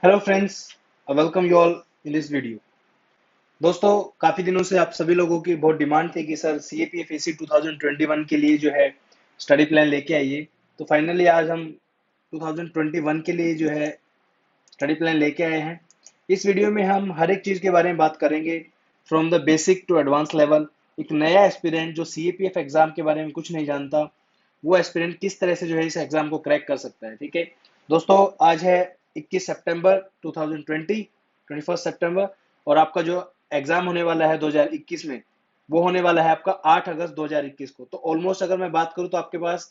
Hello friends, welcome you all in this video. दोस्तों, काफी दिनों से आप सभी लोगों की बहुत डिमांड थी कि सर सीएपीएफ एसी 2021 के लिए जो है स्टडी प्लान लेके आइए। तो फाइनली आज हम 2021 के लिए जो है स्टडी प्लान लेके आए हैं। इस वीडियो में हम हर एक चीज के बारे में बात करेंगे, from the basic to advance level. एक नया एस्पिरेंट जो सीएपीएफ एग्जाम के बारे में कुछ नहीं जानता, वो एस्पिरेंट किस तरह से जो है इस एग्जाम को क्रैक कर सकता है। ठीक है दोस्तों, आज है 21 सितंबर 2020, 21 सितंबर, और आपका जो एग्जाम होने वाला है 2021 में, वो होने वाला है आपका 8 अगस्त 2021 को। तो ऑलमोस्ट अगर मैं बात करूं तो आपके पास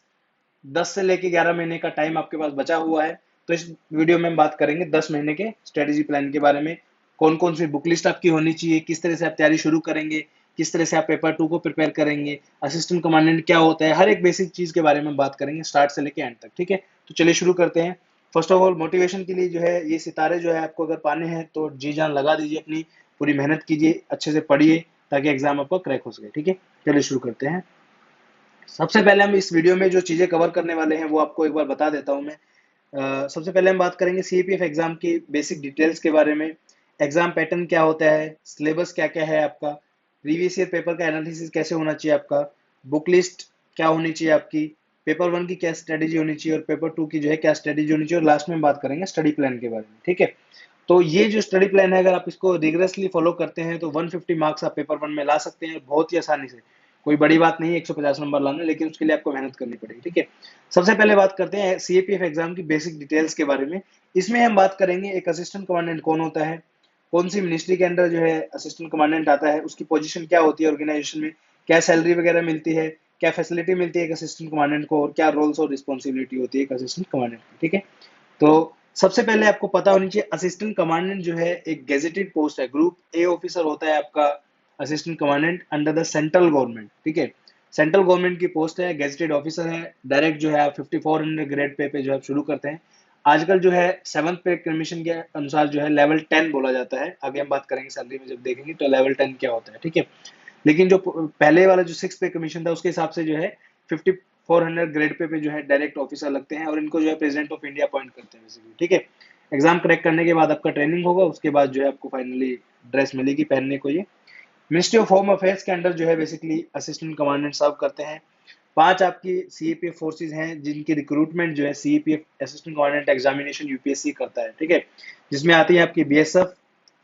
10 से लेके 11 महीने का टाइम आपके पास बचा हुआ है। तो इस वीडियो में हम बात करेंगे 10 महीने के स्ट्रेटेजी प्लान के बारे में। कौन कौन सी बुक लिस्ट आपकी होनी चाहिए, किस तरह से आप तैयारी शुरू करेंगे, किस तरह से आप पेपर 2 को प्रिपेयर करेंगे, असिस्टेंट कमांडेंट क्या होता है, हर एक बेसिक चीज के बारे में बात करेंगे स्टार्ट से लेके एंड तक। ठीक है, तो चलिए शुरू करते हैं। फर्स्ट ऑफ ऑल, मोटिवेशन के लिए जो है ये सितारे जो है आपको अगर पाने हैं तो जी जान लगा दीजिए, अपनी पूरी मेहनत कीजिए, अच्छे से पढ़िए ताकि एग्जाम आपका क्रैक हो सके। ठीक है, चलिए शुरू करते हैं। सबसे पहले हम इस वीडियो में जो चीजें कवर करने वाले हैं वो आपको एक बार बता देता हूं मैं। सबसे पहले हम बात करेंगे सीपीएफ एग्जाम की बेसिक डिटेल्स के बारे में। एग्जाम पैटर्न क्या होता है, सिलेबस क्या क्या है आपका, प्रीवियस ईयर पेपर का एनालिसिस कैसे होना चाहिए आपका, बुक लिस्ट क्या होनी चाहिए आपकी, पेपर 1 की क्या स्ट्रेटेजी होनी चाहिए और पेपर 2 की जो है क्या स्ट्रेटेजी होनी चाहिए, और लास्ट में बात करेंगे स्टडी प्लान के बारे में। ठीक है, तो ये जो स्टडी प्लान है अगर आप इसको रिगरसली फॉलो करते हैं तो 150 मार्क्स आप पेपर 1 में ला सकते हैं बहुत ही आसानी से। कोई बड़ी बात नहीं है 150 नंबर लाना, लेकिन उसके लिए आपको मेहनत करनी पड़ेगी। ठीक है, सबसे पहले बात करते हैं सीएपीएफ एग्जाम की बेसिक डिटेल्स के बारे में। इसमें हम बात करेंगे एक असिस्टेंट कमांडेंट कौन होता है, कौन सी मिनिस्ट्री के अंदर जो है असिस्टेंट कमांडेंट आता है, उसकी पोजीशन क्या होती है ऑर्गेनाइजेशन में, क्या सैलरी वगैरह मिलती है, क्या फैसिलिटी मिलती है एक असिस्टेंट कमांडेंट को, और क्या रोल्स और रिस्पॉन्सिबिलिटी होती है एक असिस्टेंट कमांडेंट की। ठीक है, तो सबसे पहले आपको पता होनी चाहिए असिस्टेंट कमांडेंट जो है एक गेजेटेड पोस्ट है, ग्रुप ए ऑफिसर होता है आपका assistant commandant under the central government. ठीक है, सेंट्रल गवर्नमेंट की पोस्ट है, गेजेटेड ऑफिसर है, डायरेक्ट जो है आप 5400 ग्रेड पे जो है शुरू करते हैं। आजकल जो है 7th पे कमीशन के अनुसार जो है लेवल 10 बोला जाता है। आगे हम बात करेंगे सैलरी में जब देखेंगे तो लेवल 10 क्या होता है। ठीक है, लेकिन जो पहले वाला जो 6 पे कमीशन था उसके हिसाब से जो है 5400 ग्रेड पे जो है डायरेक्ट ऑफिसर लगते हैं, और इनको जो है प्रेसिडेंट ऑफ इंडिया अपॉइंट करते हैं बेसिकली। ठीक है, एग्जाम क्रैक करने के बाद आपका ट्रेनिंग होगा, उसके बाद जो है आपको फाइनली ड्रेस मिलेगी पहनने को। ये मिनिस्ट्री ऑफ होम अफेयर्स के अंडर जो है बेसिकली असिस्टेंट कमांडेंट सर्व करते हैं। 5 आपकी सीएपीएफ फोर्सेज हैं जिनकी रिक्रूटमेंट जो है CAPF assistant commandant examination UPSC करता है। ठीक है, जिसमें आती है आपकी BSF,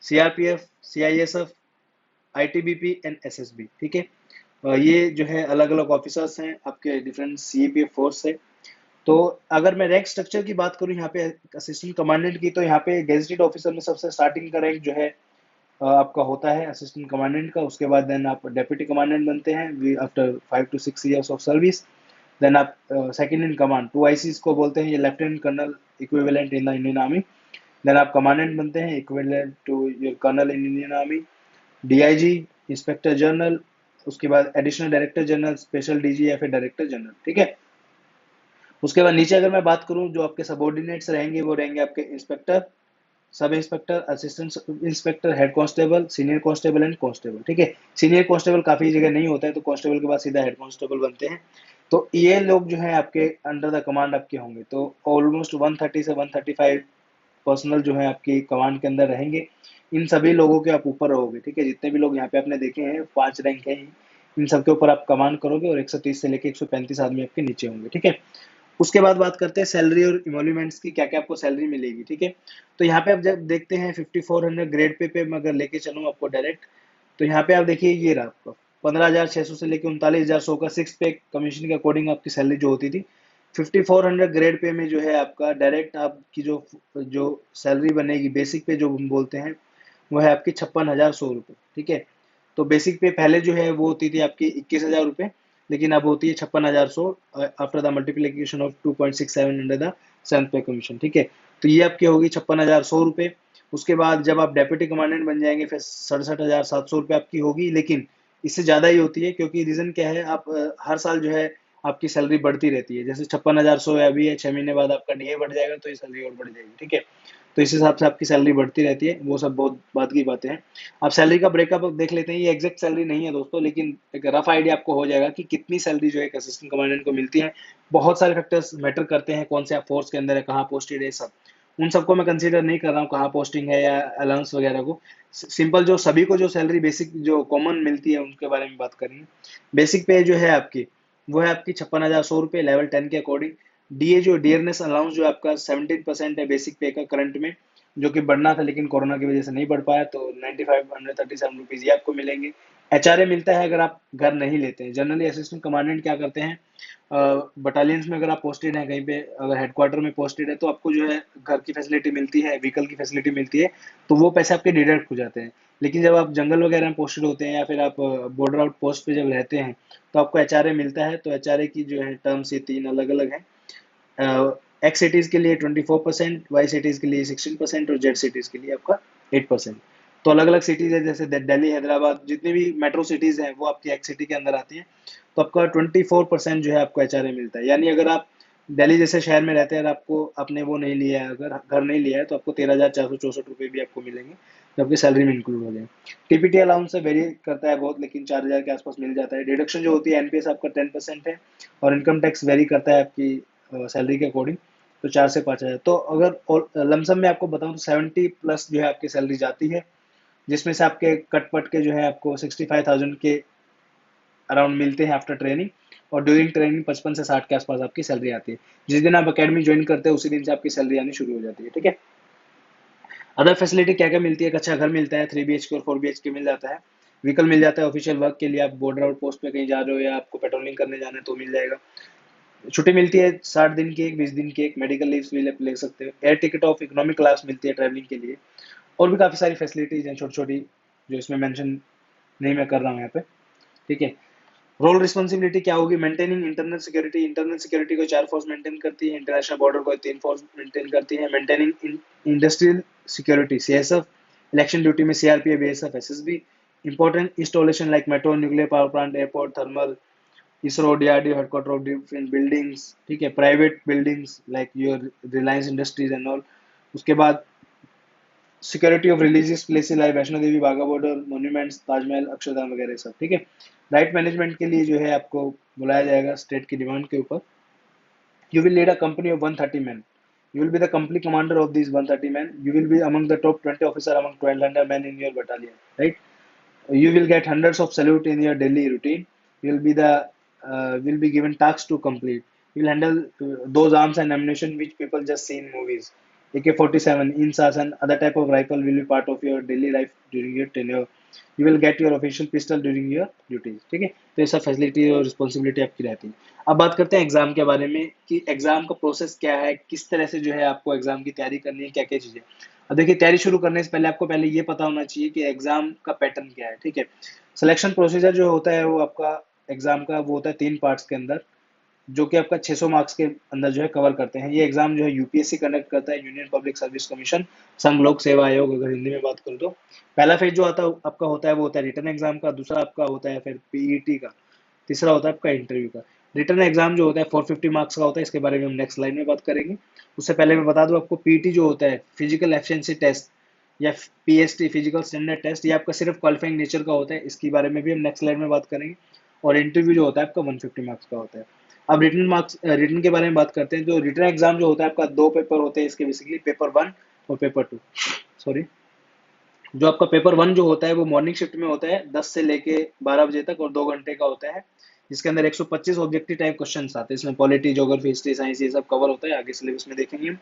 CRPF, CISF, ITBP and SSB. ठीक है, ये जो है अलग अलग ऑफिसर्स हैं आपके डिफरेंट सीएपीएफ फोर्स से। तो अगर मैं रैंक स्ट्रक्चर की बात करूं यहाँ पे असिस्टेंट कमांडेंट की, तो यहाँ पे गेजेटेड ऑफिसर में सबसे स्टार्टिंग का रैंक जो है आपका होता है असिस्टेंट कमांडेंट का। उसके बाद देन आप डेप्यूटी कमांडेंट बनते हैं after 5 to 6 years of service. Then आप सेकंड इन कमांड, 2 ICs को बोलते हैं, ये lieutenant colonel equivalent in the Indian army. Then आप कमांडेंट बनते हैं equivalent to your colonel in Indian army, DIG, inspector general, उसके बाद additional director general, special DG या फिर डायरेक्टर जनरल। ठीक है, उसके बाद नीचे अगर मैं बात करूं जो आपके सबऑर्डिनेट्स रहेंगे वो रहेंगे आपके inspector, sub inspector, assistant inspector, head constable, senior constable and constable. ठीक है, सीनियर कांस्टेबल काफी जगह नहीं होता है तो कांस्टेबल के बाद सीधा हेड कांस्टेबल बनते हैं। तो ये लोग जो है आपके अंडर द कमांड आपके होंगे। तो ऑलमोस्ट 130 से 135 पर्सनल जो है आपकी कमांड के अंदर रहेंगे। इन सभी लोगों के आप ऊपर रहोगे। ठीक है, जितने भी लोग यहाँ पे आपने देखे हैं 5 रैंक है, इन सबके ऊपर आप कमांड करोगे, और 130 से लेके 135 आदमी आपके नीचे होंगे। ठीक है, उसके बाद बात करते हैं सैलरी और इमोल्यूमेंट्स की, क्या क्या आपको सैलरी मिलेगी। ठीक है, तो यहाँ पे आप जब देखते हैं 5400 ग्रेड पे मैं अगर लेके चलूँ आपको डायरेक्ट, तो यहाँ पे आप देखिए ये रहा आपका 15,600 से लेके 39,100 का 6 पे कमीशन के अकॉर्डिंग आपकी सैलरी जो होती थी। 5400 ग्रेड पे में जो है आपका डायरेक्ट आपकी जो जो सैलरी बनेगी बेसिक पे जो हम बोलते हैं, वो है आपकी 56,100 रुपये। ठीक है, तो बेसिक पे पहले जो है वो होती थी आपकी 21,000 रुपये, लेकिन अब होती है 56,100 after the multiplication of 2.67 under the 7th पे कमीशन। ठीक है, तो ये आपकी होगी 56,100 रुपये। उसके बाद जब आप डेप्यूटी कमांडेंट बन जाएंगे फिर 67,700 रुपये आपकी होगी, लेकिन इससे ज्यादा ही होती है, क्योंकि रीजन क्या है, आप हर साल जो है आपकी सैलरी बढ़ती रहती है। जैसे 56,100 है अभी है, 6 महीने बाद आपका डीए बढ़ जाएगा तो ये सैलरी और बढ़ जाएगी। ठीक है, तो इस हिसाब से आपकी सैलरी बढ़ती रहती है, वो सब बहुत बात की बातें हैं। आप सैलरी का ब्रेकअप देख लेते हैं, ये एग्जैक्ट सैलरी नहीं है दोस्तों, लेकिन एक रफ आइडिया आपको हो जाएगा कि कितनी सैलरी जो है एक असिस्टेंट कमांडेंट को मिलती है। बहुत सारे फैक्टर्स मैटर करते हैं, कौन से आप फोर्स के अंदर है, कहाँ पोस्टेड है, सब उन सबको मैं कंसीडर नहीं कर रहा हूँ कहाँ पोस्टिंग है या अलाउंस वगैरह को। सिंपल जो सभी को जो सैलरी बेसिक जो कॉमन मिलती है उनके बारे में बात करेंगे। बेसिक पे जो है आपकी, वो है आपकी 56,100 रुपये लेवल 10 के अकॉर्डिंग। डीए जो डियरनेस अलाउंस जो आपका 17% है बेसिक पे का करंट में, जो कि बढ़ना था लेकिन कोरोना की वजह से नहीं बढ़ पाया, तो 9537 रुपीज ये आपको मिलेंगे। एचआरए मिलता है अगर आप घर नहीं लेते हैं। जनरली असिस्टेंट कमांडेंट क्या करते हैं, बटालियंस में अगर आप पोस्टेड हैं कहीं पे, अगर हेडक्वार्टर में पोस्टेड है तो आपको जो है घर की फैसिलिटी मिलती है, व्हीकल की फैसिलिटी मिलती है, तो वो पैसे आपके डिडक्ट हो जाते हैं। लेकिन जब आप जंगल वगैरह में पोस्टेड होते हैं या फिर आप बॉर्डर आउट पोस्ट पे जब रहते हैं, तो आपको एचआरए मिलता है। तो एचआरए की जो है टर्म्स ये तीन अलग अलग हैं। एक्स सिटीज के लिए 24%, वाई सिटीज के लिए 16% और जेड सिटीज के लिए आपका 8%। तो अलग अलग सिटीज है, जैसे दिल्ली, हैदराबाद, जितनी भी मेट्रो सिटीज हैं वो आपकी एक्स सिटी के अंदर आती हैं। तो आपका 24% जो है आपको एचआरए मिलता है। यानी अगर आप दिल्ली जैसे शहर में रहते हैं और आपको आपने वो नहीं लिया है, अगर घर नहीं लिया है, तो आपको 13,464 रुपये भी आपको मिलेंगे, जो आपकी सैलरी में इंक्लूड हो जाए। टीपीटी अलाउंस से वेरी करता है बहुत, लेकिन 4,000 के आसपास मिल जाता है। डिडक्शन जो होती है एनपीएस आपका 10% है, और इनकम टैक्स वेरी करता है आपकी सैलरी के अकॉर्डिंग, तो 4 से 5 हज़ार। तो अगर लमसम में आपको बताऊं तो 70+ जो है आपकी सैलरी जाती है, जिसमें से आपके कट पट के जो है आपको 65,000 के अराउंड मिलते हैं आफ्टर ट्रेनिंग। और ड्यूरिंग ट्रेनिंग 55 से 60 के आसपास आपकी सैलरी आती है। जिस दिन आप अकेडमी ज्वाइन करते हैं उसी दिन से आपकी सैलरी आनी शुरू हो जाती है, ठीक है। अदर फैसिलिटी क्या क्या मिलती है, एक अच्छा घर मिलता है, 3 BHK और 4 BHK मिल जाता है। व्हीकल मिल जाता है ऑफिशियल वर्क के लिए, आप बॉर्डर आउट पोस्ट पे कहीं जा रहे हो या आपको पेट्रोलिंग करने जाना है तो मिल जाएगा। छुट्टी मिलती है 60 दिन की एक, 20 दिन की एक, मेडिकल लीव भी ले सकते हो। Air ticket of economic class मिलती है ट्रैवलिंग के लिए। और भी काफ़ी सारी फैसिलिटीज़ हैं छोटी छोटी, जो इसमें मेंशन नहीं मैं कर रहा हूँ यहाँ पे, ठीक है। रोल रिस्पॉन्सिबिलिटी क्या होगी, maintaining internal security. Internal security को 4 फोर्स मेंटेन करती है, इंटरनेशनल बॉर्डर को 3 फोर्स मेंटेन करती है। Maintaining industrial security CSF, election duty में CRPF, BSF, SSB. Important installation like metro, nuclear power plant, airport, thermal, ISRO, DRDO headquarter of different buildings, ठीक है। Private buildings like your Reliance industries and all. उसके बाद security of religious places like Vaishno Devi, Wagah border, monuments, Taj Mahal, Akshardham वगैरह सब, ठीक है। Right management के लिए जो है आपको बुलाया जाएगा स्टेट की डिमांड के ऊपर। You will lead a company of 130 men. You will be the complete commander of these 130 men. You will be among the top 20 officer among 1,200 men in your battalion, right? You will get hundreds of salute in your daily routine. You will be will be given tasks to complete. You will handle those arms and ammunition which people just see in movies. AK-47, INSAS and other type of rifle will be part of your daily life during your tenure. You will get your official pistol during your duties, ठीक है। तो ये सब facility और responsibility आपकी रहती है। अब बात करते हैं एग्जाम के बारे में कि एग्जाम का प्रोसेस क्या है, किस तरह से जो है आपको एग्जाम की तैयारी करनी है, क्या क्या चीजें। अब देखिए, तैयारी शुरू करने से पहले आपको पहले ये पता होना चाहिए कि एग्जाम का पैटर्न क्या है, ठीक है। सिलेक्शन प्रोसीजर जो होता है वो आपका एग्जाम का वो होता है 3 पार्ट्स के अंदर, जो कि आपका 600 मार्क्स के अंदर जो है कवर करते हैं। ये एग्जाम जो है यूपीएससी कंडक्ट करता है, यूनियन पब्लिक सर्विस कमीशन, संघ लोक सेवा आयोग अगर हिंदी में बात करूँ तो। पहला फेज जो आता है आपका होता है वो होता है रिटर्न एग्जाम का, दूसरा आपका होता है फिर पीईटी का, तीसरा होता है आपका इंटरव्यू का। रिटर्न एग्जाम जो होता है 450 मार्क्स का होता है, इसके बारे में हम नेक्स्ट स्लाइड में बात करेंगे। उससे पहले मैं बता दूं आपको, पीटी जो होता है फिजिकल एफिशिएंसी टेस्ट या पीएसटी फिजिकल स्टैंडर्ड टेस्ट, ये आपका सिर्फ क्वालिफाइंग नेचर का होता है, इसके बारे में भी हम नेक्स्ट स्लाइड में बात करेंगे। और इंटरव्यू जो होता है आपका 150 मार्क्स का होता है। अब रिटर्न के बारे में बात करते हैं। जो रिटर्न एग्जाम जो होता है आपका 2 पेपर होते हैं इसके, बेसिकली पेपर 1 और पेपर 2, सॉरी। जो आपका पेपर 1 जो होता है वो मॉर्निंग शिफ्ट में होता है 10 से लेके 12 बजे तक, और 2 घंटे का होता है, जिसके अंदर 125 ऑब्जेक्टिव टाइप क्वेश्चन आते हैं। इसमें पॉलिटी, ज्योग्राफी, हिस्ट्री, साइंस ये सब कवर होता है, आगे सिलेबस में देखेंगे हम।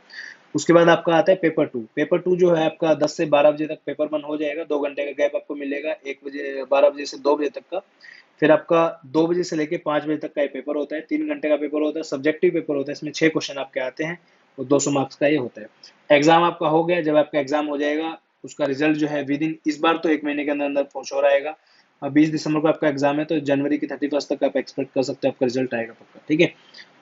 उसके बाद आपका आता है पेपर 2। पेपर 2 जो है आपका 10 से 12 बजे तक पेपर 1 हो जाएगा, 2 घंटे का गैप आपको मिलेगा, 1 बजे 12 बजे से 2 बजे तक का। फिर आपका 2 बजे से लेके 5 बजे तक का ये पेपर होता है, 3 घंटे का पेपर होता है, सब्जेक्टिव पेपर होता है, इसमें 6 क्वेश्चन आपके आते हैं और 200 मार्क्स का ये होता है। एग्जाम आपका हो गया। जब आपका एग्जाम हो जाएगा, उसका रिजल्ट जो है विद इन, इस बार तो 1 महीने के अंदर अंदर श्योर आएगा। अब 20 दिसंबर को आपका एग्जाम है, तो जनवरी की 31 तक आप एक्सपेक्ट कर सकते हो आपका रिजल्ट आएगा पक्का, ठीक है।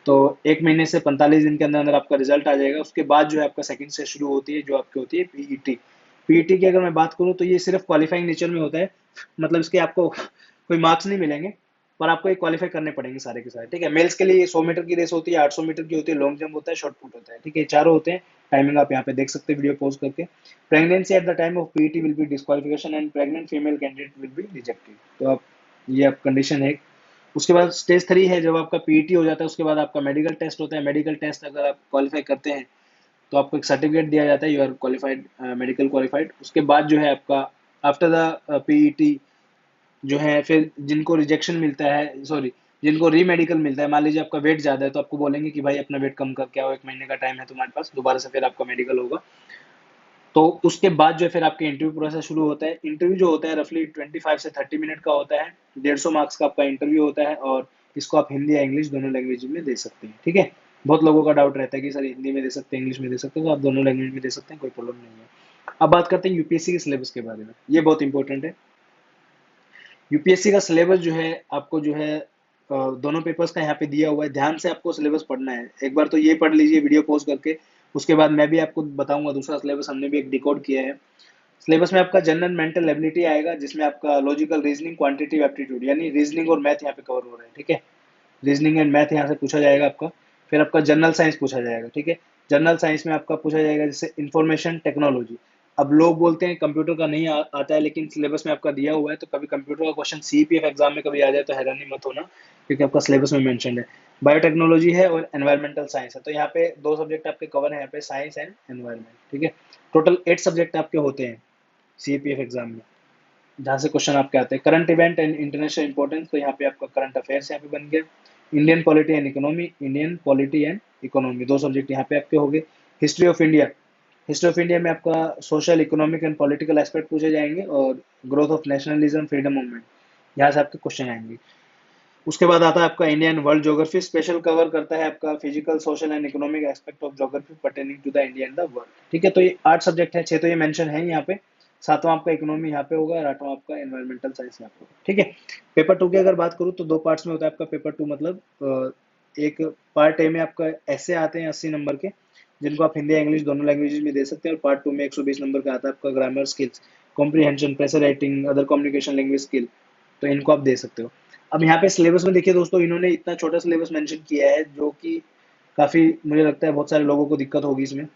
तो 1 महीने से 45 दिन के अंदर अंदर आपका रिजल्ट आ जाएगा। उसके बाद जो है आपका सेकंड से शुरू होती है, जो आपकी होती है पीईटी। पीईटी की अगर मैं बात करूँ तो ये सिर्फ क्वालिफाइंग नेचर में होता है, मतलब इसके आपको कोई मार्क्स नहीं मिलेंगे, पर आपको एक क्वालिफाई करने पड़ेंगे सारे के सारे, ठीक है। मेल्स के लिए 100 मीटर की रेस होती है, 800 मीटर की होती है, लॉन्ग जंप होता है, शॉर्ट पुट होता है, ठीक है। चारों होते हैं। टाइमिंग आप यहाँ पे देख सकते हैं वीडियो पॉज करके। Pregnancy at the time of PET will be disqualification and pregnant female candidate will be rejected. तो आप ये आप कंडीशन है। उसके बाद स्टेज 3 है, जब आपका पीईटी हो जाता है उसके बाद आपका मेडिकल टेस्ट होता है। मेडिकल टेस्ट अगर आप क्वालिफाई करते हैं तो आपको एक सर्टिफिकेट दिया जाता है, you are qualified, medical qualified. उसके बाद जो है आपका आफ्टर द पीईटी जो है, फिर जिनको रिजेक्शन मिलता है, सॉरी, जिनको री मेडिकल मिलता है, मान लीजिए आपका वेट ज्यादा है तो आपको बोलेंगे कि भाई अपना वेट कम करके आओ, 1 महीने का टाइम है तुम्हारे पास, दोबारा से फिर आपका मेडिकल होगा। तो उसके बाद जो है फिर आपके इंटरव्यू प्रोसेस शुरू होता है। इंटरव्यू जो होता है रफली 25 से 30 मिनट का होता है, 150 मार्क्स का आपका इंटरव्यू होता है, और इसको आप हिंदी या इंग्लिश दोनों लैंग्वेज में दे सकते हैं। ठीक है, बहुत लोगों का डाउट रहता है कि सर हिंदी में दे सकते हैं, इंग्लिश में दे सकते हैं, तो आप दोनों लैंग्वेज में दे सकते हैं, कोई प्रॉब्लम नहीं है। अब बात करते हैं यूपीएससी के सिलेबस के बारे में, ये बहुत इंपॉर्टेंट है। यूपीएससी का सिलेबस जो है आपको जो है दोनों पेपर्स का यहाँ पे दिया हुआ है, ध्यान से आपको सिलेबस पढ़ना है। एक बार तो ये पढ़ लीजिए वीडियो पॉज करके, उसके बाद मैं भी आपको बताऊंगा दूसरा सिलेबस, हमने भी एक डिकोड किया है। सिलेबस में आपका जनरल मेंटल एबिलिटी आएगा, जिसमें आपका लॉजिकल रीजनिंग, क्वांटिटेटिव एप्टीट्यूड, यानी रीजनिंग और मैथ यहाँ पे कवर हो रहे हैं। ठीक है, रीजनिंग एंड मैथ यहाँ से पूछा जाएगा आपका। फिर आपका जनरल साइंस पूछा जाएगा। ठीक है, जनरल साइंस में आपका पूछा जाएगा जैसे इंफॉर्मेशन टेक्नोलॉजी। अब लोग बोलते हैं कंप्यूटर का नहीं आता है, लेकिन सिलेबस में आपका दिया हुआ है, तो कभी कंप्यूटर का क्वेश्चन सीपीएफ एग्जाम में कभी आ जाए तो हैरानी मत होना, क्योंकि आपका सिलेबस में मेंशन है। बायोटेक्नोलॉजी है और एनवायरमेंटल साइंस है, तो यहाँ पे दो सब्जेक्ट आपके कवर है, यहाँ पे साइंस एंड एनवायरमेंट। ठीक है, टोटल 8 सब्जेक्ट आपके होते हैं सीपीएफ एग्जाम में, जहाँ से क्वेश्चन आपके आते हैं। Current event and international importance, तो यहाँ पे आपका करंट अफेयर्स यहाँ पे बन गया। Indian polity and economy, Indian polity and economy, दो सब्जेक्ट यहाँ पे आपके हो गए। History of India, history of India में आपका social, economic and political aspect पूछे जाएंगे, और growth of nationalism, freedom movement, यहाँ से आपके क्वेश्चन आएंगे। उसके बाद आता है आपका Indian world geography, special cover करता है आपका physical, social and economic aspect of geography pertaining to the India and the world. ठीक है, तो ये 8 सब्जेक्ट है, 6 तो ये मेंशन है यहाँ पे, सातवां आपका इकोनॉमी यहाँ पे होगा, और आठवां आपका एनवायरमेंटल साइंस यहाँ पे होगा। ठीक है, पेपर टू की अगर बात करूँ तो 2 पार्ट्स में होता है आपका पेपर टू, मतलब एक पार्ट ए में आपका ऐसे आते हैं 80 नंबर के, जिनको आप हिंदी या इंग्लिश दोनों लैंग्वेजेस में दे सकते हैं, और पार्ट टू में 120 नंबर का आता है आपका grammar skills, comprehension, pressure writing, other communication language skill, तो इनको आप दे सकते हो। अब यहाँ पे सिलेबस में देखिए दोस्तों, इन्होंने इतना छोटा सिलेबस मेंशन किया है, जो कि काफी मुझे लगता है बहुत सारे लोगों को दिक्कत होगी इसमें।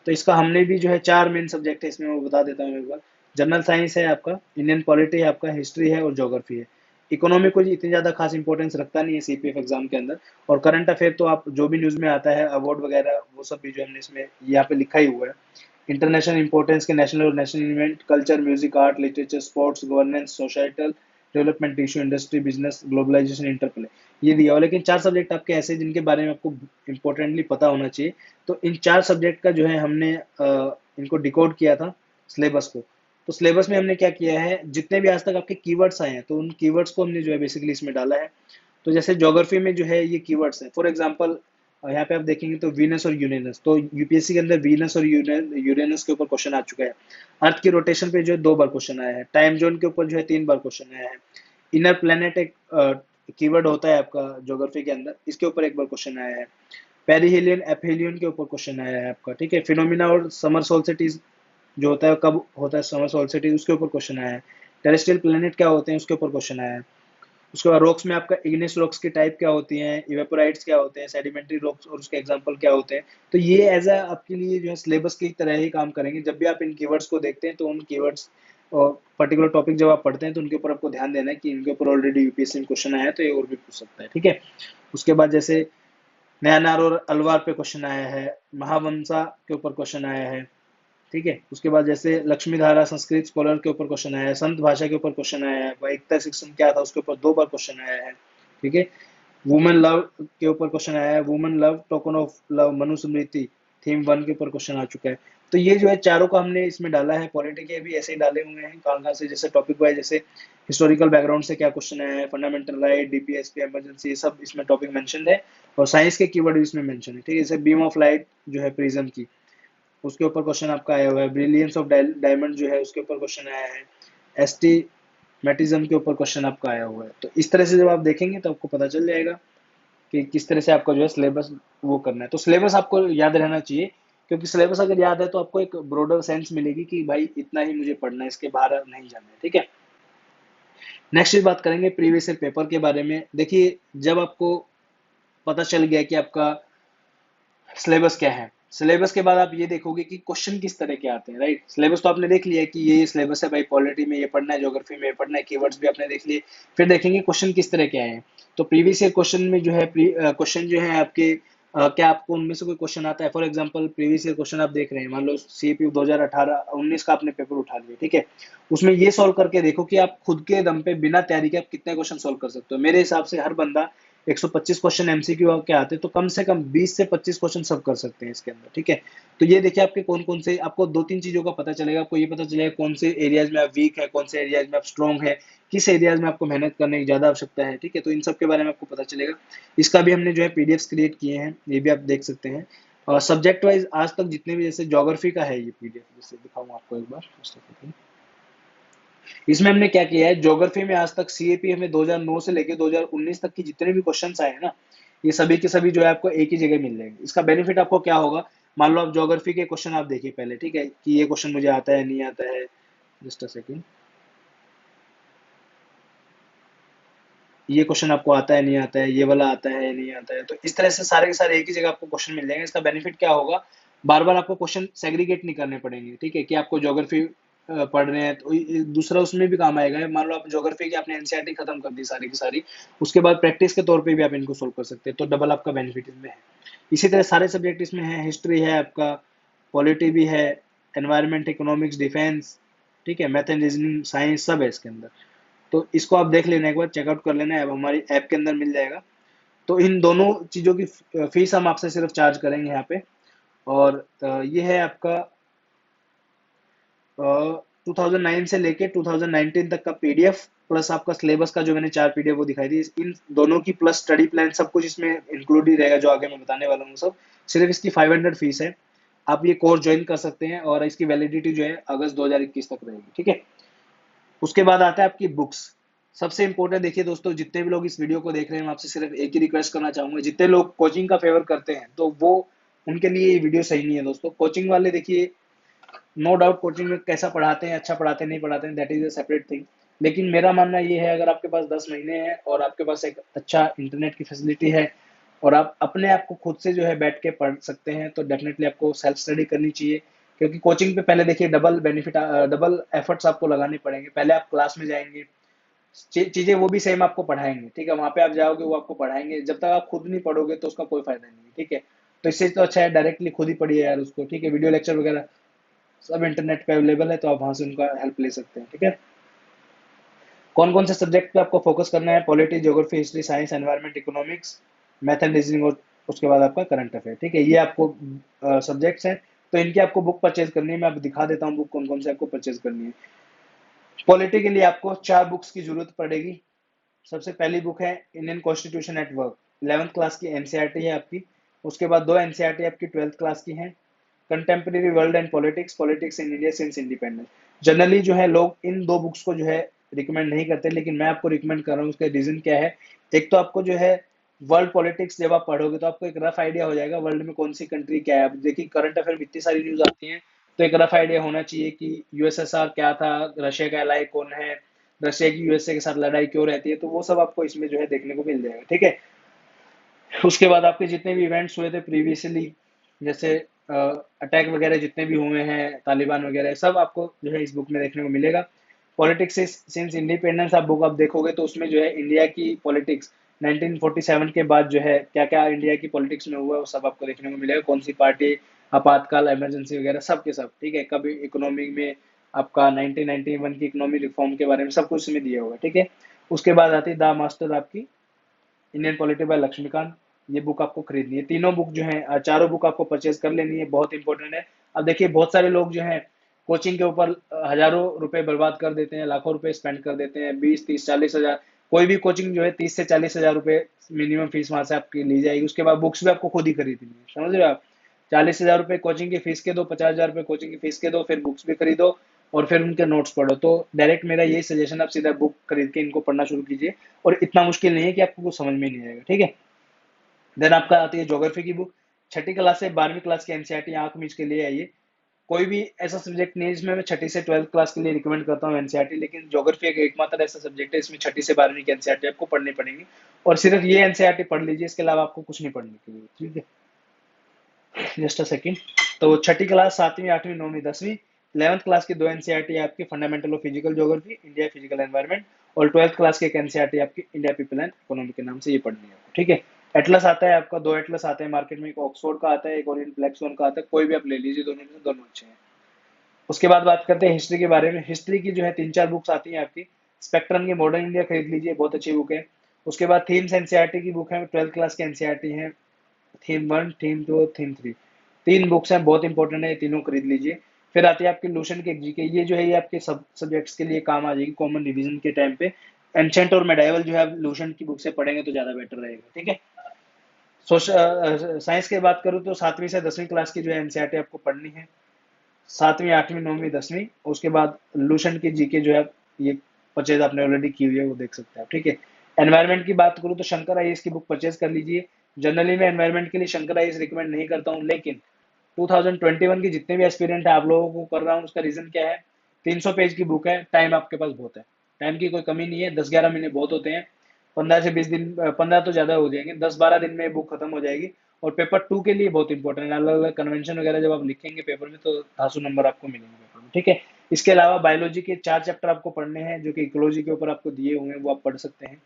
तो इसका हमने भी जो है 4 मेन सब्जेक्ट है इसमें, मैं बता देता हूँ एक बार। जनरल साइंस है आपका, इंडियन पॉलिटी है आपका, हिस्ट्री है और ज्योग्राफी है। इकोनॉमी को इतनी ज्यादा खास इंपॉर्टेंस रखता नहीं है सीपीएफ एग्जाम के अंदर। और करंट अफेयर तो आप जो भी न्यूज में आता है, अवार्ड वगैरह, वो सब भी जो हमने इसमें यहाँ पे लिखा ही हुआ है। इंटरनेशनल इंपॉर्टेंस के नेशनल और national event, culture, music, art, literature, sports, governance, societal development issue, industry, business, globalisation, interplay, ये दिया हुआ। लेकिन 4 सब्जेक्ट आपके ऐसे हैं जिनके बारे में आपको इंपॉर्टेंटली पता होना चाहिए। तो इन 4 सब्जेक्ट का जो है हमने इनको डिकोड किया था सिलेबस को। तो सिलेबस में हमने क्या किया है, जितने भी आज तक आपके कीवर्ड्स आए हैं, तो उन कीवर्ड्स को हमने जो है बेसिकली इसमें डाला है। तो जैसे ज्योग्राफी में जो है ये कीवर्ड्स हैं, फॉर एग्जांपल यहाँ पे आप देखेंगे तो वीनस और यूरेनस, तो यूपीएससी के अंदर वीनस और यूरेनस के ऊपर क्वेश्चन आ चुका है। अर्थ की रोटेशन पे जो है 2 बार क्वेश्चन आया है। टाइम जोन के ऊपर जो है 3 बार क्वेश्चन आया है। इनर प्लेनेट एक कीवर्ड होता है आपका ज्योग्राफी के अंदर, इसके ऊपर एक बार क्वेश्चन आया है। पेरिहेलियन एपहेलियन के ऊपर क्वेश्चन आया है आपका। ठीक है, फिनोमिना और समर सोल्स्टिस जो होता है, कब होता है समर सोल्स्टिस, उसके ऊपर क्वेश्चन आया है। टेरेस्ट्रियल प्लेनेट क्या होते हैं, उसके ऊपर क्वेश्चन आया है। उसके बाद रॉक्स में आपका इग्निस रॉक्स की टाइप क्या होती हैं, इवेपोराइट्स क्या होते हैं, सेडिमेंट्री रॉक्स और उसके एग्जांपल क्या होते हैं। तो ये एज अ आपके लिए जो है सिलेबस की तरह ही काम करेंगे। जब भी आप इन कीवर्ड्स को देखते हैं, तो उन कीवर्ड्स और पर्टिकुलर टॉपिक जब आप पढ़ते हैं, तो उनके ऊपर आपको ध्यान देना है कि इनके ऊपर ऑलरेडी यूपीएससी में क्वेश्चन आया है, तो ये और भी पूछ सकता है। ठीक है, उसके बाद जैसे नयानार और अलवार पे क्वेश्चन आया है, महावंशा के ऊपर क्वेश्चन आया है। ठीक है, उसके बाद जैसे लक्ष्मीधारा संस्कृत स्कॉलर के ऊपर क्वेश्चन आया है, संत भाषा के ऊपर क्वेश्चन आया है, वैदिकता शिक्षण क्या था उसके ऊपर 2 बार क्वेश्चन आया है। ठीक है, वुमेन लव के ऊपर क्वेश्चन आया है, women love token of love Manusmriti theme 1 के ऊपर क्वेश्चन आ चुका है। तो ये जो है चारों का हमने इसमें डाला है। पॉलिटी के भी ऐसे ही डाले हुए हैं, कहाँ कहाँ से, जैसे टॉपिक वाइज, जैसे हिस्टोरिकल बैकग्राउंड से क्या क्वेश्चन आया है, फंडामेंटल राइट, डीपीएसपी, इमरजेंसी, ये सब इसमें टॉपिक मेंशन है। और साइंस के कीवर्ड भी इसमें मेंशन है। ठीक है, जैसे बीम ऑफ लाइट जो है प्रिज्म की, उसके ऊपर क्वेश्चन आपका आया हुआ है। ब्रिलियंस ऑफ डायमंड जो है, उसके ऊपर क्वेश्चन आया है। एस्टीमेटिज्म के ऊपर क्वेश्चन आपका आया हुआ है। तो इस तरह से जब आप देखेंगे तो आपको पता चल जाएगा कि किस तरह से आपका जो है सिलेबस वो करना है। तो सिलेबस आपको याद रहना चाहिए, क्योंकि सिलेबस अगर याद है तो आपको एक ब्रॉडर सेंस मिलेगी कि भाई इतना ही मुझे पढ़ना है, इसके बाहर नहीं जाना है। ठीक है, नेक्स्ट बात करेंगे प्रीवियस ईयर पेपर के बारे में। देखिए, जब आपको पता चल गया कि आपका सिलेबस क्या है, सिलेबस के बाद आप ये देखोगे कि क्वेश्चन किस तरह के आते हैं। राइट, सिलेबस तो आपने देख लिया कि ये सिलेबस है भाई, पॉलिटी में ये पढ़ना है, ज्योग्राफी में ये पढ़ना है, कीवर्ड्स भी आपने देख लिए। फिर देखेंगे क्वेश्चन किस तरह के आए हैं। तो प्रीवियस ईयर क्वेश्चन में जो है क्वेश्चन जो है आपके क्या आपको उनमें से कोई क्वेश्चन आता है? For example previous year question आप देख रहे हैं, मान लो सीपीयू 2018-19 का आपने पेपर उठा लिया, ठीक है, उसमें ये सॉल्व करके देखो कि आप खुद के दम पे बिना तैयारी के आप कितने क्वेश्चन सॉल्व कर सकते हो। मेरे हिसाब से हर बंदा 125 क्वेश्चन एमसीक्यू के आते हैं, तो कम से कम 20 से 25 क्वेश्चन सब कर सकते हैं इसके अंदर, ठीक है। तो ये देखिए आपके कौन कौन से, आपको दो तीन चीजों का पता चलेगा। आपको ये पता चलेगा कौन से एरियाज में आप वीक है, कौन से एरियाज में आप स्ट्रॉन्ग है, किस एरियाज में आपको मेहनत करने की ज्यादा आवश्यकता है, ठीक है। तो इन सब के बारे में आपको पता चलेगा। इसका भी हमने जो है पीडीएफ क्रिएट किए हैं, ये भी आप देख सकते हैं। और सब्जेक्ट वाइज आज तक जितने भी, जैसे ज्योग्राफी का है ये पीडीएफ, जैसे दिखाऊं आपको एक बार। इसमें हमने क्या किया है, ज्योग्राफी में आज तक सीएपी हमें 2009 से लेके 2019 तक की जितने भी क्वेश्चंस आए हैं ना, ये सभी के सभी जो है आपको एक ही जगह मिल जाएंगे। इसका बेनिफिट आपको क्या होगा, मान लो आप ज्योग्राफी के क्वेश्चन आप देखिए पहले, ठीक है, कि ये क्वेश्चन मुझे आता है नहीं आता है। जस्ट अ सेकंड, ये क्वेश्चन आपको आता है नहीं आता है, ये वाला आता है नहीं आता है, तो इस तरह से सारे के सारे एक ही जगह आपको क्वेश्चन मिल जाएंगे। इसका बेनिफिट क्या होगा, बार बार आपको क्वेश्चन सेग्रीगेट नहीं करने पड़ेंगे, ठीक है, कि आपको ज्योग्राफी पढ़ रहे हैं तो दूसरा उसमें भी काम आएगा। मान लो आप ज्योग्राफी की आपने एनसीईआरटी खत्म कर दी सारी की सारी, उसके बाद प्रैक्टिस के तौर पे भी आप इनको सोल्व कर सकते हैं, तो डबल आपका बेनिफिट इसमें है। इसी तरह सारे सब्जेक्ट इसमें है, हिस्ट्री है आपका, पॉलिटी भी है, एनवायरमेंट, इकोनॉमिक्स, डिफेंस, ठीक है, मैथ एंड रीजनिंग, साइंस, सब है इसके अंदर। तो इसको आप देख लेना, एक बार चेकआउट कर लेना, अब हमारी ऐप के अंदर मिल जाएगा। तो इन दोनों चीज़ों की फीस हम आपसे सिर्फ चार्ज करेंगे यहाँ पे। और ये है आपका 2009 से लेके 2019 तक का पीडीएफ, प्लस आपका सिलेबस का जो मैंने 4 पीडीएफ वो दिखाई दी, इन दोनों की प्लस स्टडी प्लान, सब कुछ इसमें इंक्लूड ही रहेगा जो आगे मैं बताने वाला हूँ सब। सिर्फ इसकी 500 फीस है। आप ये कोर्स ज्वाइन कर सकते हैं और इसकी वैलिडिटी जो है अगस्त 2021 तक रहेगी, ठीक है। उसके बाद आता है आपकी बुक्स। सबसे इंपॉर्टेंट देखिए दोस्तों, जितने भी लोग इस वीडियो को देख रहे हैं, मैं आपसे सिर्फ एक ही रिक्वेस्ट करना चाहूंगा, जितने लोग कोचिंग का फेवर करते हैं तो वो, उनके लिए ये वीडियो सही नहीं है दोस्तों। कोचिंग वाले देखिए, नो डाउट कोचिंग में कैसा पढ़ाते हैं, अच्छा पढ़ाते हैं नहीं पढ़ाते हैं, that is a separate thing. लेकिन मेरा मानना ये है, अगर आपके पास 10 महीने हैं और आपके पास एक अच्छा इंटरनेट की फैसिलिटी है और आप अपने आप को खुद से जो है बैठ के पढ़ सकते हैं, तो डेफिनेटली आपको सेल्फ स्टडी करनी चाहिए। क्योंकि कोचिंग पे पहले देखिए डबल बेनिफिट, डबल एफर्ट्स आपको लगाने पड़ेंगे। पहले आप क्लास में जाएंगे, चीजें वो भी सेम आपको पढ़ाएंगे, ठीक है, वहां पे आप जाओगे वो आपको पढ़ाएंगे, जब तक आप खुद नहीं पढ़ोगे तो उसका कोई फायदा नहीं है, ठीक है। तो इससे तो अच्छा है डायरेक्टली खुद ही पढ़िए यार उसको, ठीक है। वीडियो लेक्चर वगैरह सब इंटरनेट पे अवेलेबल है, तो आप वहां से उनका हेल्प ले सकते हैं, ठीक है। कौन कौन से सब्जेक्ट पे आपको फोकस करना है, polity, geography, history, science, environment, economics, math and reasoning, और उसके बाद आपका करंट अफेयर, ठीक है, ये आपको सब्जेक्ट्स हैं। तो इनकी आपको बुक परचेज करनी है, मैं आपको दिखा देता हूँ बुक कौन कौन से आपको परचेज करनी है। पॉलिटी के लिए आपको 4 बुक्स की जरूरत पड़ेगी। सबसे पहली बुक है Indian constitution at work, 11th class की एनसीईआरटी है आपकी। उसके बाद 2 एनसीईआरटी आपकी 12th क्लास की हैं, contemporary world and politics, politics in India since independence. Generally जो है लोग इन 2 बुक्स को जो है रिकमेंड नहीं करते, लेकिन मैं आपको रिकमेंड कर रहा हूँ। उसका रीजन क्या है, एक तो आपको जो है वर्ल्ड पॉलिटिक्स जब आप पढ़ोगे तो आपको एक रफ आइडिया हो जाएगा वर्ल्ड में कौन सी कंट्री क्या है। अब देखिए करंट अफेयर में इतनी सारी न्यूज आती हैं, तो एक रफ आइडिया होना चाहिए कि यूएसएसआर क्या था, रशिया का एलाई कौन है, रशिया की यूएसए के साथ लड़ाई क्यों रहती है, तो वो सब आपको इसमें जो है देखने को मिल जाएगा, ठीक है। उसके बाद आपके जितने भी इवेंट्स हुए थे प्रीवियसली, जैसे अटैक वगैरह जितने भी हुए हैं, तालिबान वगैरह, सब आपको जो है इस बुक में देखने को मिलेगा। पॉलिटिक्स सिंस इंडिपेंडेंस आप बुक आप देखोगे तो उसमें जो है इंडिया की पॉलिटिक्स 1947 के बाद जो है क्या क्या इंडिया की पॉलिटिक्स में हुआ है वो सब आपको देखने को मिलेगा, कौन सी पार्टी, आपातकाल, इमरजेंसी वगैरह सब के सब, ठीक है। कभी इकोनॉमी में आपका 1991 की इकोनॉमी रिफॉर्म के बारे में सब कुछ इसमें दिया होगा, ठीक है। उसके बाद आती है द मास्टर आपकी इंडियन पॉलिटी बाय लक्ष्मीकांत, ये बुक आपको खरीदनी है। तीनों बुक जो है, चारों बुक आपको परचेज कर लेनी है, बहुत इंपॉर्टेंट है। अब देखिए बहुत सारे लोग जो है कोचिंग के ऊपर हजारों रुपए बर्बाद कर देते हैं, लाखों रुपए स्पेंड कर देते हैं, 20, 30, 40 हजार। कोई भी कोचिंग जो है 30 से 40 हजार रुपए मिनिमम फीस वहां से आपकी ली जाएगी। उसके बाद बुक्स भी आपको खुद ही खरीदनी है, समझ रहे हो आप। 40 हजार रुपए कोचिंग की फीस के दो, 50 हजार रुपए कोचिंग की फीस के दो, फिर बुक्स भी खरीदो और फिर उनके नोट्स पढ़ो। तो डायरेक्ट मेरा यही सजेशन, आप सीधा बुक खरीद के इनको पढ़ना शुरू कीजिए। और इतना मुश्किल नहीं है कि आपको कुछ समझ में नहीं आएगा, ठीक है। देन आपका आती है ज्योग्राफी की बुक, 6ठी क्लास से 12वीं क्लास की एनसीईआरटी आंख मीच के लिए आइए। कोई भी ऐसा सब्जेक्ट नहीं है जिसमें मैं 6ठी से 12th क्लास के लिए रिकमेंड करता हूँ एनसीईआरटी, लेकिन ज्योग्राफी एक एकमात्र ऐसा सब्जेक्ट है इसमें 6ठी से 12वीं की एनसीईआरटी आपको पढ़नी पड़ेगी। और सिर्फ ये एनसीईआरटी पढ़ लीजिए, इसके अलावा आपको कुछ नहीं पढ़ने के लिए, ठीक है। Just a second. तो 6ठी क्लास, 7वीं, 8वीं, 9वीं, 10वीं, 11th क्लास की 2 एनसीईआरटी आपकी fundamental of physical geography, India physical environment. और 12th क्लास की एक एनसीईआरटी आपकी इंडिया पीपल एंड इकोनॉमी के नाम से ये पढ़नी है आपको, ठीक है। एटलस आता है आपका, दो एटलस आते हैं मार्केट में, एक ऑक्सफोर्ड का आता है, एक ओरिएंट ब्लैक स्वन का आता है, कोई भी आप ले लीजिए, दोनों में से दोनों अच्छे हैं। उसके बाद बात करते हैं हिस्ट्री के बारे में। हिस्ट्री की जो है तीन चार बुक्स आती हैं आपकी। स्पेक्ट्रम की मॉडर्न इंडिया खरीद लीजिए, बहुत अच्छी बुक है। उसके बाद थीम्स एनसीईआरटी की बुक है, 12th क्लास के एनसीईआरटी है, थीम वन, थीम टू और थीम थ्री। तीन बुक्स हैं, बहुत इंपॉर्टेंट है, ये तीनों खरीद लीजिए। फिर आती है आपकी लूशन के जीके, ये जो है ये आपके सब सब्जेक्ट्स के लिए काम आ जाएगी कॉमन रिवीजन के टाइम पे। एंशंट और मेडाइवल जो है आप लूशन की बुक से पढ़ेंगे तो ज्यादा बेटर रहेगा, ठीक है। सोशल साइंस की बात करूँ तो 7वीं से 10वीं क्लास की जो है एनसीईआरटी आपको पढ़नी है, 7वीं 8वीं 9वीं 10वीं। उसके बाद लूशन की जीके जो है ये परचेज आपने ऑलरेडी की हुई है, वो देख सकते हैं आप, ठीक है। एनवायरनमेंट की बात करूँ तो शंकर आईएएस की बुक परचेज कर लीजिए। जनरली मैं एनवायरनमेंट के लिए शंकर आईएएस रिकमेंड नहीं करता हूँ, लेकिन 2021 की जितने भी एस्पिरेंट है आप लोगों को कर रहा हूँ, उसका रीजन क्या है? 300 पेज की बुक है, टाइम आपके पास बहुत है, टाइम की कोई कमी नहीं है, 10-11 महीने बहुत होते हैं। 15 से 20 दिन, 15 तो ज्यादा हो जाएंगे, 10-12 दिन में बुक खत्म हो जाएगी। और पेपर टू के लिए बहुत इंपॉर्टेंट है, अलग अलग कन्वेंशन वगैरह जब आप लिखेंगे पेपर में तो 100 नंबर आपको मिलेंगे पेपर में, ठीक है। इसके अलावा बायोलॉजी के 4 चैप्टर आपको पढ़ने हैं जो कि इकोलॉजी के ऊपर आपको दिए हुए हैं, वो आप पढ़ सकते हैं।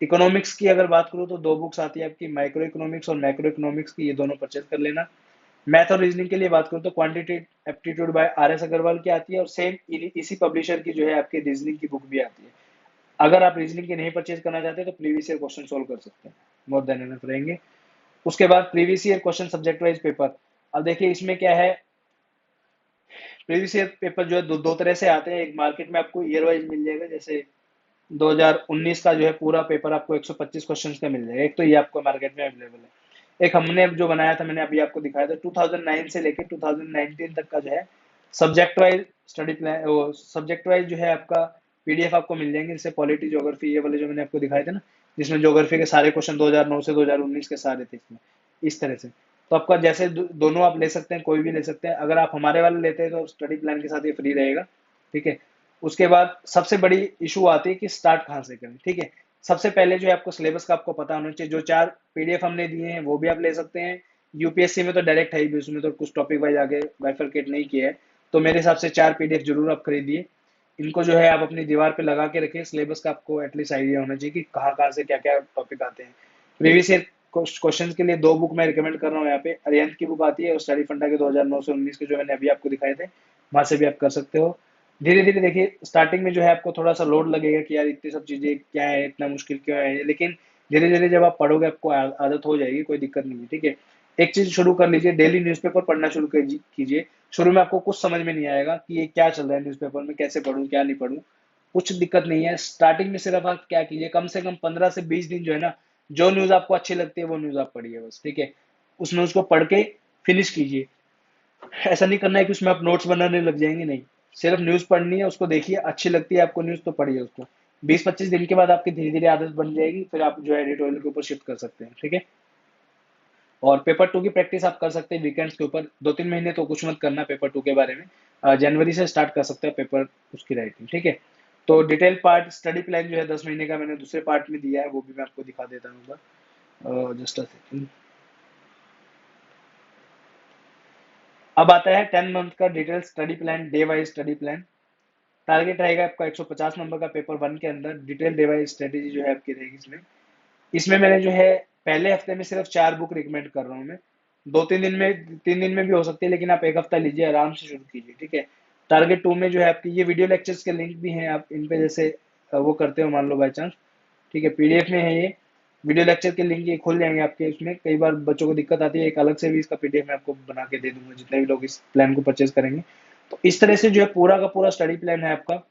इकोनॉमिक्स की अगर बात करूँ तो दो बुक्स आती है आपकी, माइक्रो इकोनॉमिक्स और मैक्रो इकोनॉमिक्स की, ये दोनों परचेज कर लेना। मैथ और रीजनिंग के लिए बात करूँ तो quantity aptitude by R S Aggarwal की आती है, और सेम इसी पब्लिशर की जो है आपकी रीजनिंग की बुक भी आती है। अगर आप रीजनिंग की नहीं परचेज करना चाहते तो प्रीवियस ईयर क्वेश्चन सोल्व कर सकते हैं, मोर देन एनफ रहेंगे। उसके बाद previous year question subject wise paper. अब देखिए इसमें क्या है, प्रीवियस ईयर पेपर जो है दो तरह से आते हैं। एक मार्केट में आपको ईयर वाइज मिल जाएगा, जैसे 2019 का जो है पूरा पेपर आपको 125 क्वेश्चंस का मिल जाएगा, एक तो ये आपको मार्केट में अवेलेबल है। एक हमने जो बनाया था, मैंने अभी आपको दिखाया था, 2009 से लेकर 2019 तक का जो है सब्जेक्ट वाइज स्टडी प्लान, वो सब्जेक्ट वाइज जो है आपका पीडीएफ आपको मिल जाएंगे, जैसे पॉलिटी ज्योग्राफी ये वाले जो मैंने आपको दिखाए थे ना, जिसमें ज्योग्राफी के सारे क्वेश्चन 2009 से 2019 के सारे थे इसमें, इस तरह से। तो आपका जैसे दोनों आप ले सकते हैं, कोई भी ले सकते हैं। अगर आप हमारे वाले लेते हैं तो स्टडी प्लान के साथ ये फ्री रहेगा, ठीक है। उसके बाद सबसे बड़ी इशू आती है कि स्टार्ट कहाँ से करें, ठीक है। सबसे पहले जो है आपको सिलेबस का आपको पता होना चाहिए, जो 4 पीडीएफ हमने दिए हैं वो भी आप ले सकते हैं। यूपीएससी में तो डायरेक्ट है ही, उसमें तो कुछ टॉपिक वाइज आगे बाइफरकेट नहीं किया है। तो मेरे हिसाब से 4 पीडीएफ जरूर आप खरीदिए। इनको जो है आप अपनी दीवार पे लगा के रखें, सिलेबस का आपको एटलीस्ट आइडिया होना चाहिए कि कहाँ कहाँ से क्या क्या टॉपिक आते हैं। प्रीवियस ईयर क्वेश्चन के लिए दो बुक मैं रिकमेंड कर रहा हूँ यहाँ पे, अरिहंत की बुक आती है और स्टडी फंडा के 2009 से 19 के जो मैंने अभी आपको दिखाए थे, वहां से भी आप कर सकते हो। धीरे धीरे देखिए, स्टार्टिंग में जो है आपको थोड़ा सा लोड लगेगा कि यार इतनी सब चीजें क्या है, इतना मुश्किल क्यों है, लेकिन धीरे धीरे जब आप पढ़ोगे आपको आदत हो जाएगी, कोई दिक्कत नहीं है, ठीक है। एक चीज शुरू कर लीजिए, डेली न्यूज़पेपर पढ़ना शुरू कीजिए। शुरू में आपको कुछ समझ में नहीं आएगा कि ये क्या चल रहा है न्यूज़पेपर में, कैसे पढूं क्या नहीं पढूं, कुछ दिक्कत नहीं है। स्टार्टिंग में सिर्फ आप क्या कीजिए, कम से कम 15 से 20 दिन जो है ना, जो न्यूज आपको अच्छी लगती है वो न्यूज आप पढ़िए बस, ठीक है। उस न्यूज को पढ़ के फिनिश कीजिए। ऐसा नहीं करना है कि उसमें आप नोट्स बनाने लग जाएंगे, नहीं। सिर्फ न्यूज पढ़नी है, उसको देखिए, अच्छी लगती है आपको न्यूज तो पढ़िए उसको। 20-25 दिन के बाद आपकी धीरे धीरे आदत बन जाएगी, फिर आप जो है एडिटोरियल के ऊपर शिफ्ट कर सकते हैं, ठीक है। और पेपर टू की प्रैक्टिस आप कर सकते हैं वीकेंड्स के ऊपर, 2-3 महीने तो कुछ मत करना पेपर टू के बारे में। जनवरी से स्टार्ट कर सकते हैं पेपर उसकी राइटिंग, ठीक है। तो डिटेल पार्ट स्टडी प्लान जो है 10 महीने का मैंने दूसरे पार्ट में दिया है, वो भी मैं आपको दिखा देता हूँ, जस्ट अ सेकंड। अब आता है 10 मंथ का detail study plan, day wise study plan. Target रहेगा आपका 150 नंबर का पेपर वन के अंदर। डिटेल डे वाइज स्ट्रेटेजी जो है आपकी रहेगी इसमें। इसमें मैंने जो है पहले हफ्ते में सिर्फ 4 बुक रिकमेंड कर रहा हूँ मैं। 2-3 दिन में, 3 दिन में भी हो सकती है, लेकिन आप एक हफ्ता लीजिए, आराम से शुरू कीजिए, ठीक है। टारगेट टू में जो है आपकी ये वीडियो लेक्चर्स के लिंक भी हैं, आप इन पे जैसे वो करते हो मान लो बाई चांस, ठीक है, पीडीएफ में है ये। वीडियो लेक्चर के लिंक ये खुल जाएंगे आपके उसमें। कई बार बच्चों को दिक्कत आती है, एक अलग से भी इसका पीडीएफ मैं आपको बना के दे दूंगा जितने भी लोग इस प्लान को परचेज करेंगे। तो इस तरह से जो है पूरा का पूरा स्टडी प्लान है आपका।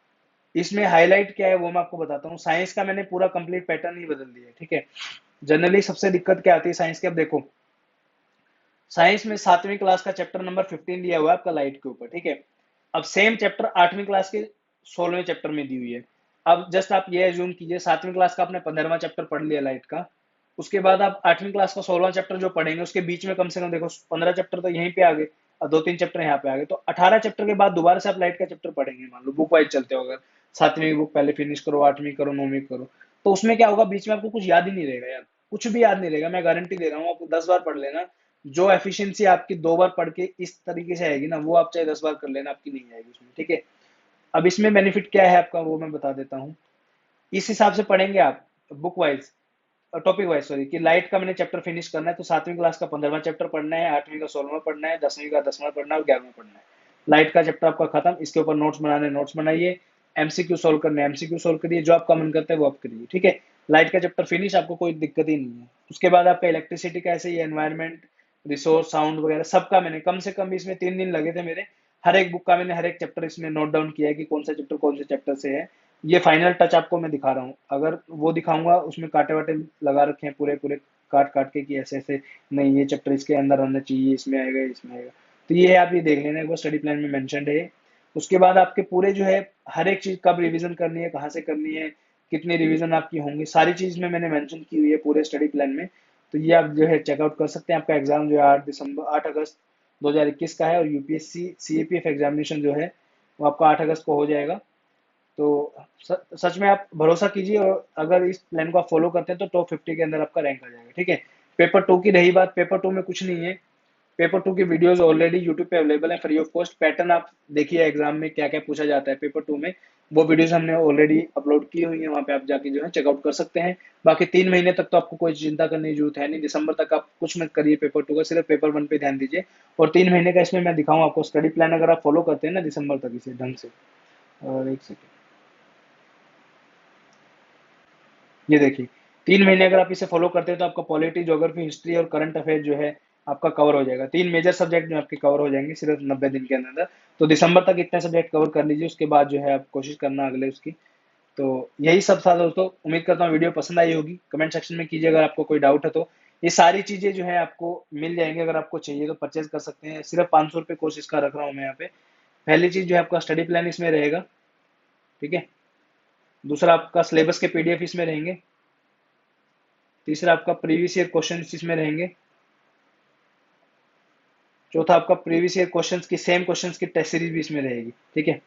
इसमें हाईलाइट क्या है वो मैं आपको बताता हूँ। साइंस का मैंने पूरा कंप्लीट पैटर्न ही बदल दिया है, ठीक है। जनरली सबसे दिक्कत क्या आती है साइंस के, अब देखो, साइंस में 7वीं क्लास का चैप्टर नंबर 15 दिया हुआ है आपका लाइट के ऊपर, ठीक है। अब सेम चैप्टर 8वीं क्लास के 16वें चैप्टर में दी हुई है। अब जस्ट आप ये एज्यूम कीजिए, 7वीं क्लास का आपने 15वां चैप्टर पढ़ लिया लाइट का, उसके बाद आप 8वीं क्लास का 16वां चैप्टर जो पढ़ेंगे, उसके बीच में कम से कम देखो 15 चैप्टर तो यहीं पे आ गए, और 2-3 चैप्टर यहाँ पे आ गए, तो 18 चैप्टर के बाद दोबारा से आप लाइट का चैप्टर पढ़ेंगे, मान लो बुक वाइज चलते हो अगर। 7वीं बुक पहले फिनिश करो, 8वीं करो, 9वीं करो, तो उसमें क्या होगा, बीच में आपको कुछ याद ही नहीं रहेगा यार, कुछ भी याद नहीं रहेगा, मैं गारंटी दे रहा हूँ आपको। 10 बार पढ़ लेना, जो एफिशिएंसी आपकी 2 बार पढ़ के इस तरीके से आएगी ना, वो आप चाहे 10 बार कर लेना, आपकी नहीं आएगी उसमें, ठीक है। अब इसमें बेनिफिट क्या है आपका वो मैं बता देता हूँ। इस हिसाब से पढ़ेंगे आप book wise, topic wise sorry, कि लाइट का मैंने चैप्टर फिनिश करना है, तो 7वीं क्लास का 15वां चैप्टर पढ़ना है, 8वीं का 16वां पढ़ना है, 10वीं का 10वां पढ़ना है और 11वां पढ़ना है। लाइट का चैप्टर आपका खत्म, इसके ऊपर नोट्स बनाने नोट्स बनाइए, एमसीक्यू सोल्व करने एमसीक्यू सोल्व करिए, जो आपका मन करता है वो आप करिए, ठीक है। लाइट का चैप्टर फिनिश, आपको कोई दिक्कत ही नहीं है। उसके बाद आपका इलेक्ट्रिसिटी का ऐसे ही, एनवायरमेंट, रिसोर्स, साउंड वगैरह सबका मैंने कम से कम इसमें 3 दिन लगे थे मेरे। हर एक बुक का मैंने हर एक चैप्टर इसमें नोट डाउन किया है कि कौन सा चैप्टर कौन से चैप्टर से है। ये फाइनल टच आपको मैं दिखा रहा हूँ, अगर वो दिखाऊंगा उसमें कांटे वाटे लगा रखे हैं पूरे पूरे, काट काट के कि ऐसे ऐसे नहीं, ये चैप्टर इसके अंदर आना चाहिए, इसमें आएगा इसमें आएगा। तो ये आप ये देख लेना, वो स्टडी प्लान में मेंशन्ड है। उसके बाद आपके पूरे जो है हर एक चीज कब रिवीजन करनी है, कहाँ से करनी है, कितनी रिवीजन आपकी होंगी, सारी चीज में मैंने मेंशन की हुई है पूरे स्टडी प्लान में। तो ये आप जो है चेकआउट कर सकते हैं। आपका एग्जाम जो है 8 अगस्त 2021 का है, और यूपीएससी सीएपीएफ एग्जामिनेशन जो है वो आपका 8 अगस्त को हो जाएगा। तो सच में आप भरोसा कीजिए, और अगर इस प्लान को आप फॉलो करते हैं तो टॉप 50 के अंदर आपका रैंक आ जाएगा, ठीक है। पेपर 2 की रही बात, पेपर 2 में कुछ नहीं है। पेपर 2 की वीडियोस ऑलरेडी यूट्यूब पे अवेलेबल है फ्री ऑफ कॉस्ट। पैटर्न आप देखिए एग्जाम में क्या क्या पूछा जाता है पेपर 2 में, वो वीडियोस हमने ऑलरेडी अपलोड की हुई है, वहाँ पे आप जाके जो है चेकआउट कर सकते हैं। बाकी 3 महीने तक तो आपको कोई चिंता करने की जरूरत है नहीं, दिसंबर तक आप कुछ मत करिए पेपर 2 का, सिर्फ पेपर 1 पे ध्यान दीजिए। और 3 महीने का इसमें मैं दिखाऊँ आपको स्टडी प्लान, अगर आप फॉलो करते हैं ना दिसंबर तक इसे ढंग से। और एक सेकेंड, ये देखिए 3 महीने अगर आप इसे फॉलो करते हैं तो आपका पॉलिटी, ज्योग्राफी, हिस्ट्री और करंट अफेयर जो है आपका कवर हो जाएगा। 3 मेजर सब्जेक्ट जो आपके कवर हो जाएंगे सिर्फ 90 दिन के अंदर। तो दिसंबर तक इतने सब्जेक्ट कवर कर लीजिए, उसके बाद जो है आप कोशिश करना अगले उसकी। तो यही सब था दोस्तों, उम्मीद करता हूँ वीडियो पसंद आई होगी। कमेंट सेक्शन में कीजिए अगर आपको कोई डाउट है तो। ये सारी चीजें जो है आपको मिल जाएंगे, अगर आपको चाहिए तो परचेज कर सकते हैं। सिर्फ 500 रुपये कोर्स इसका रख रहा हूँ मैं यहाँ पे। पहली चीज जो है आपका स्टडी प्लान इसमें रहेगा, ठीक है। दूसरा आपका सिलेबस के पीडीएफ इसमें रहेंगे। तीसरा आपका प्रीवियस ईयर क्वेश्चन इसमें रहेंगे। चौथा आपका प्रीवियस ईयर क्वेश्चंस की, सेम क्वेश्चंस की टेस्ट सीरीज भी इसमें रहेगी, ठीक है।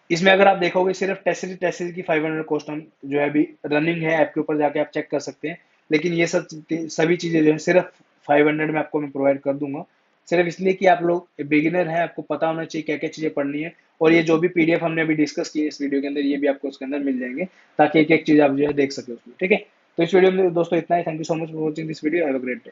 इसमें अगर आप देखोगे सिर्फ टेस्ट सीरीज की 500 क्वेश्चन जो है अभी रनिंग है, ऐप के ऊपर जाके आप चेक कर सकते हैं। लेकिन ये सब सभी चीजें जो है सिर्फ 500 में आपको मैं प्रोवाइड कर दूंगा, सिर्फ इसलिए कि आप लोग बिगिनर हैं, आपको पता होना चाहिए क्या क्या चीजें पढ़नी है। और ये जो भी पीडीएफ हमने अभी डिस्कस की है इस वीडियो के अंदर, ये भी आपको उसके अंदर मिल जाएंगे, ताकि एक एक चीज आप जो है देख सके उसमें, ठीक है। तो इस वीडियो में दोस्तों इतना ही। Thank you so much for watching this video. Have a great day.